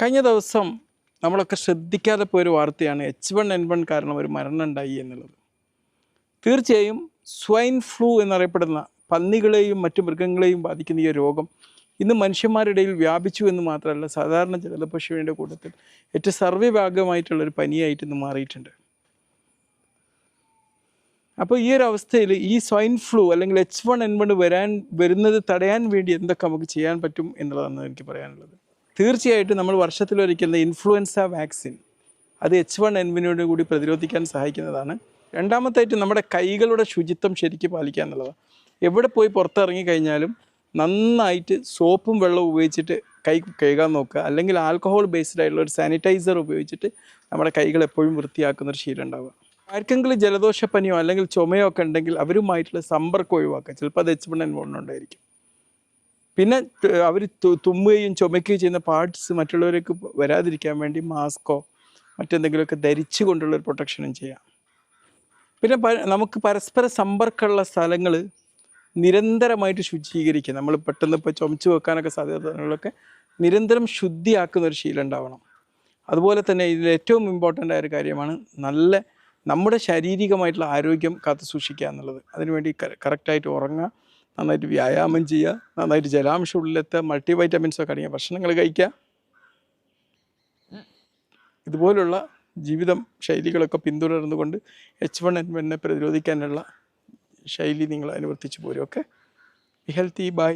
കഴിഞ്ഞ ദിവസം നമ്മളൊക്കെ ശ്രദ്ധിക്കാതെ പോയൊരു വാർത്തയാണ് H1N1 കാരണം ഒരു മരണം ഉണ്ടായി എന്നുള്ളത്. തീർച്ചയായും സ്വൈൻ ഫ്ലൂ എന്നറിയപ്പെടുന്ന പന്നികളെയും മറ്റു മൃഗങ്ങളെയും ബാധിക്കുന്ന ഈ രോഗം ഇന്ന് മനുഷ്യന്മാരുടെ ഇടയിൽ വ്യാപിച്ചു എന്ന് മാത്രമല്ല, സാധാരണ ജലദോഷയുടെ കൂട്ടത്തിൽ ഏറ്റവും സർവ്വവ്യാപകമായിട്ടുള്ളൊരു പനിയായിട്ട് ഇന്ന് മാറിയിട്ടുണ്ട്. അപ്പോൾ ഈ ഒരു അവസ്ഥയിൽ ഈ സ്വൈൻ ഫ്ലൂ അല്ലെങ്കിൽ H1N1 വരുന്നത് തടയാൻ വേണ്ടി എന്തൊക്കെ നമുക്ക് ചെയ്യാൻ പറ്റും എന്നുള്ളതാണ് എനിക്ക് പറയാനുള്ളത്. തീർച്ചയായിട്ടും നമ്മൾ വർഷത്തിലൊരിക്കുന്ന ഇൻഫ്ലുവൻസ വാക്സിൻ അത് H1N1 കൂടി പ്രതിരോധിക്കാൻ സഹായിക്കുന്നതാണ്. രണ്ടാമത്തായിട്ട് നമ്മുടെ കൈകളുടെ ശുചിത്വം ശരിക്കും പാലിക്കുക എന്നുള്ളതാണ്. എവിടെ പോയി പുറത്തിറങ്ങി കഴിഞ്ഞാലും നന്നായിട്ട് സോപ്പും വെള്ളവും ഉപയോഗിച്ചിട്ട് കൈ കഴുകാൻ നോക്കുക, അല്ലെങ്കിൽ ആൽക്കഹോൾ ബേസ്ഡ് ആയിട്ടുള്ള ഒരു സാനിറ്റൈസർ ഉപയോഗിച്ചിട്ട് നമ്മുടെ കൈകൾ എപ്പോഴും വൃത്തിയാക്കുന്നൊരു ശീലം ഉണ്ടാവുക. ആർക്കെങ്കിലും ജലദോഷപ്പനിയോ അല്ലെങ്കിൽ ചുമയോ ഒക്കെ ഉണ്ടെങ്കിൽ അവരുമായിട്ടുള്ള സമ്പർക്കം ഒഴിവാക്കുക. ചിലപ്പോൾ അത് H1N1 ഉണ്ടായിരിക്കും. പിന്നെ അവർ തുമ്മുകയും ചുമയ്ക്കുകയും ചെയ്യുന്ന പാർട്സ് മറ്റുള്ളവർക്ക് വരാതിരിക്കാൻ വേണ്ടി മാസ്കോ മറ്റെന്തെങ്കിലുമൊക്കെ ധരിച്ചു കൊണ്ടുള്ളൊരു പ്രൊട്ടക്ഷനും ചെയ്യാം. പിന്നെ നമുക്ക് പരസ്പര സമ്പർക്കമുള്ള സ്ഥലങ്ങൾ നിരന്തരമായിട്ട് ശുചീകരിക്കുക. നമ്മൾ പെട്ടെന്ന് ഇപ്പോൾ ചുമച്ചു വെക്കാനൊക്കെ സാധ്യതകളൊക്കെ നിരന്തരം ശുദ്ധിയാക്കുന്ന ഒരു ശീലം ഉണ്ടാവണം. അതുപോലെ തന്നെ ഇതിൽ ഏറ്റവും ഇമ്പോർട്ടൻ്റ് ആയ ഒരു കാര്യമാണ് നമ്മുടെ ശാരീരികമായിട്ടുള്ള ആരോഗ്യം കാത്തു സൂക്ഷിക്കുക എന്നുള്ളത്. അതിനുവേണ്ടി കറക്റ്റായിട്ട് ഉറങ്ങുക, നന്നായിട്ട് വ്യായാമം ചെയ്യുക, നന്നായിട്ട് ജലാംശം ഉള്ളിലെത്തുക, മൾട്ടി വൈറ്റമിൻസൊക്കെ അടങ്ങിയ ഭക്ഷണങ്ങൾ കഴിക്കുക. ഇതുപോലുള്ള ജീവിതം ശൈലികളൊക്കെ പിന്തുടർന്നുകൊണ്ട് H1N1 പ്രതിരോധിക്കാനുള്ള ശൈലി നിങ്ങൾ അനുവർത്തിച്ച് പോരും. Okay, be healthy, by.